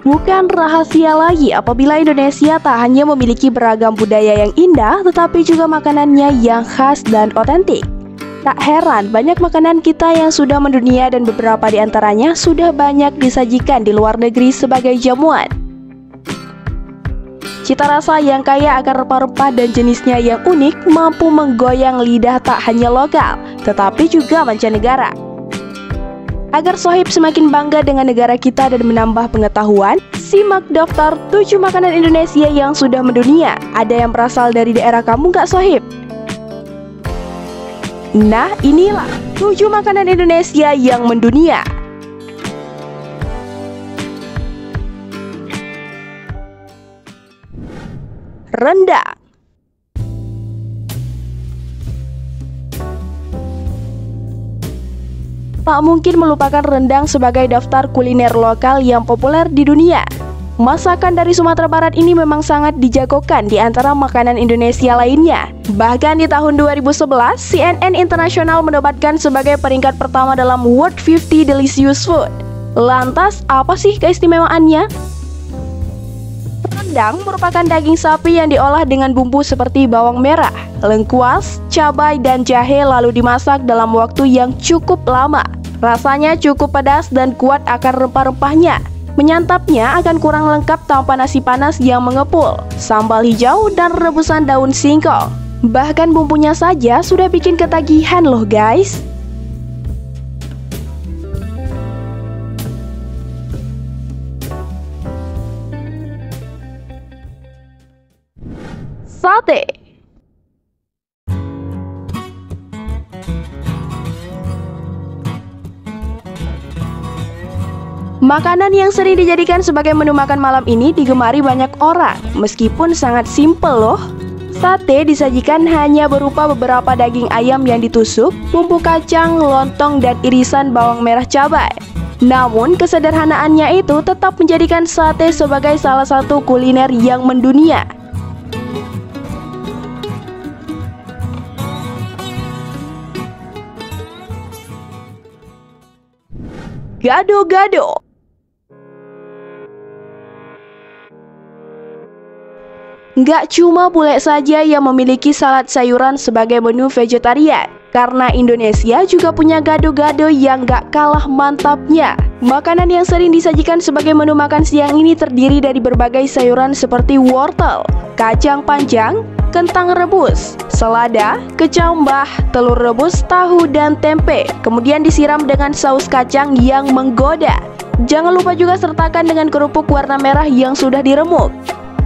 Bukan rahasia lagi apabila Indonesia tak hanya memiliki beragam budaya yang indah, tetapi juga makanannya yang khas dan otentik. Tak heran banyak makanan kita yang sudah mendunia dan beberapa di antaranya sudah banyak disajikan di luar negeri sebagai jamuan. Cita rasa yang kaya akan rempah-rempah dan jenisnya yang unik mampu menggoyang lidah tak hanya lokal, tetapi juga mancanegara. Agar Sohib semakin bangga dengan negara kita dan menambah pengetahuan, simak daftar 7 makanan Indonesia yang sudah mendunia. Ada yang berasal dari daerah kamu nggak, Sohib? Nah, inilah 7 makanan Indonesia yang mendunia. Rendang. Tak mungkin melupakan rendang sebagai daftar kuliner lokal yang populer di dunia. Masakan dari Sumatera Barat ini memang sangat dijagokan di antara makanan Indonesia lainnya. Bahkan di tahun 2011, CNN International menobatkan sebagai peringkat pertama dalam World 50 Delicious Food. Lantas, apa sih keistimewaannya? Rendang merupakan daging sapi yang diolah dengan bumbu seperti bawang merah, lengkuas, cabai, dan jahe lalu dimasak dalam waktu yang cukup lama. Rasanya cukup pedas dan kuat akan rempah-rempahnya. Menyantapnya akan kurang lengkap tanpa nasi panas yang mengepul, sambal hijau, dan rebusan daun singkong. Bahkan bumbunya saja sudah bikin ketagihan loh guys. Sate. Makanan yang sering dijadikan sebagai menu makan malam ini digemari banyak orang, meskipun sangat simpel loh. Sate disajikan hanya berupa beberapa daging ayam yang ditusuk, bumbu kacang, lontong, dan irisan bawang merah cabai. Namun kesederhanaannya itu tetap menjadikan sate sebagai salah satu kuliner yang mendunia. Gado-gado. Nggak cuma bule saja yang memiliki salad sayuran sebagai menu vegetarian, karena Indonesia juga punya gado-gado yang nggak kalah mantapnya. Makanan yang sering disajikan sebagai menu makan siang ini terdiri dari berbagai sayuran seperti wortel, kacang panjang, kentang rebus, selada, kecambah, telur rebus, tahu, dan tempe. Kemudian disiram dengan saus kacang yang menggoda. Jangan lupa juga sertakan dengan kerupuk warna merah yang sudah diremuk.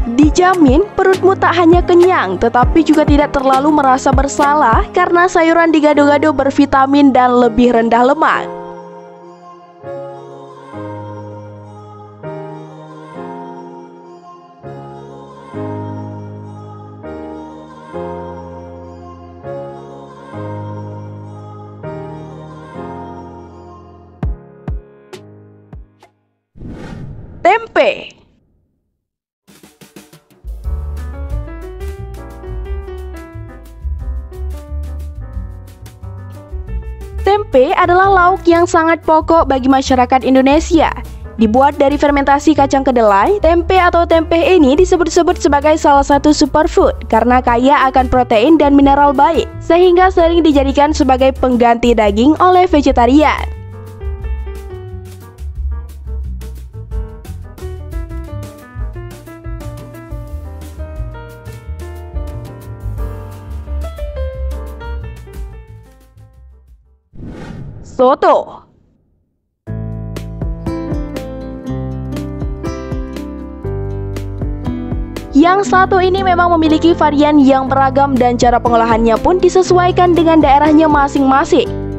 Dijamin perutmu tak hanya kenyang, tetapi juga tidak terlalu merasa bersalah karena sayuran di gado-gado bervitamin dan lebih rendah lemak. Tempe. Tempe adalah lauk yang sangat pokok bagi masyarakat Indonesia. Dibuat dari fermentasi kacang kedelai, tempe atau tempeh ini disebut-sebut sebagai salah satu superfood karena kaya akan protein dan mineral baik, sehingga sering dijadikan sebagai pengganti daging oleh vegetarian. Soto. Yang satu ini memang memiliki varian yang beragam dan cara pengolahannya pun disesuaikan dengan daerahnya masing-masing.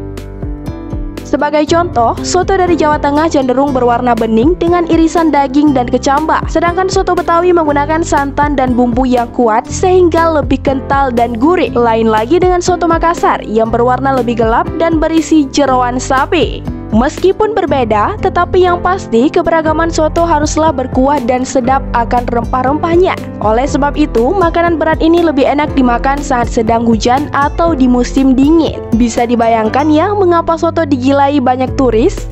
Sebagai contoh, soto dari Jawa Tengah cenderung berwarna bening dengan irisan daging dan kecambah. Sedangkan soto Betawi menggunakan santan dan bumbu yang kuat sehingga lebih kental dan gurih. Lain lagi dengan soto Makassar yang berwarna lebih gelap dan berisi jeroan sapi. Meskipun berbeda, tetapi yang pasti keberagaman soto haruslah berkuah dan sedap akan rempah-rempahnya. Oleh sebab itu, makanan berat ini lebih enak dimakan saat sedang hujan atau di musim dingin. Bisa dibayangkan ya mengapa soto digilai banyak turis?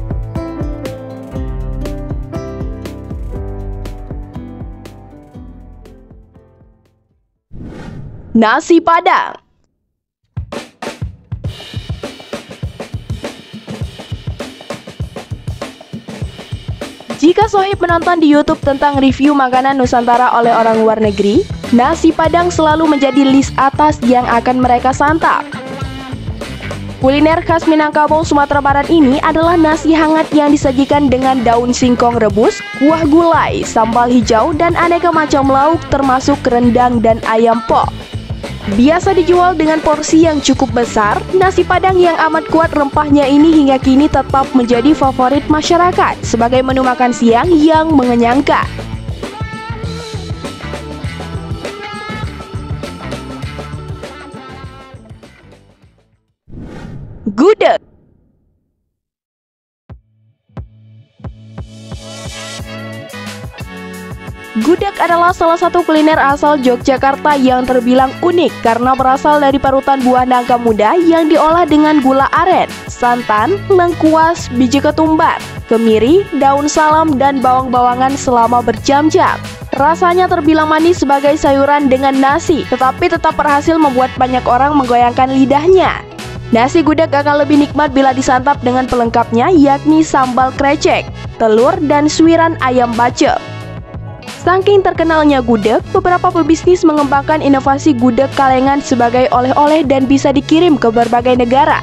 Nasi Padang. Jika Sohib menonton di YouTube tentang review makanan Nusantara oleh orang luar negeri, nasi Padang selalu menjadi list atas yang akan mereka santap. Kuliner khas Minangkabau, Sumatera Barat ini adalah nasi hangat yang disajikan dengan daun singkong rebus, kuah gulai, sambal hijau, dan aneka macam lauk termasuk rendang dan ayam pop. Biasa dijual dengan porsi yang cukup besar, nasi Padang yang amat kuat rempahnya ini hingga kini tetap menjadi favorit masyarakat sebagai menu makan siang yang mengenyangkan. Gudeg. Gudeg adalah salah satu kuliner asal Yogyakarta yang terbilang unik karena berasal dari parutan buah nangka muda yang diolah dengan gula aren, santan, lengkuas, biji ketumbar, kemiri, daun salam, dan bawang-bawangan selama berjam-jam. Rasanya terbilang manis sebagai sayuran dengan nasi, tetapi tetap berhasil membuat banyak orang menggoyangkan lidahnya. Nasi gudeg akan lebih nikmat bila disantap dengan pelengkapnya, yakni sambal krecek, telur, dan suiran ayam bacem. Saking terkenalnya gudeg, beberapa pebisnis mengembangkan inovasi gudeg kalengan sebagai oleh-oleh dan bisa dikirim ke berbagai negara.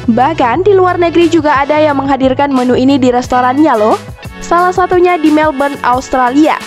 Bahkan di luar negeri juga ada yang menghadirkan menu ini di restorannya loh. Salah satunya di Melbourne, Australia.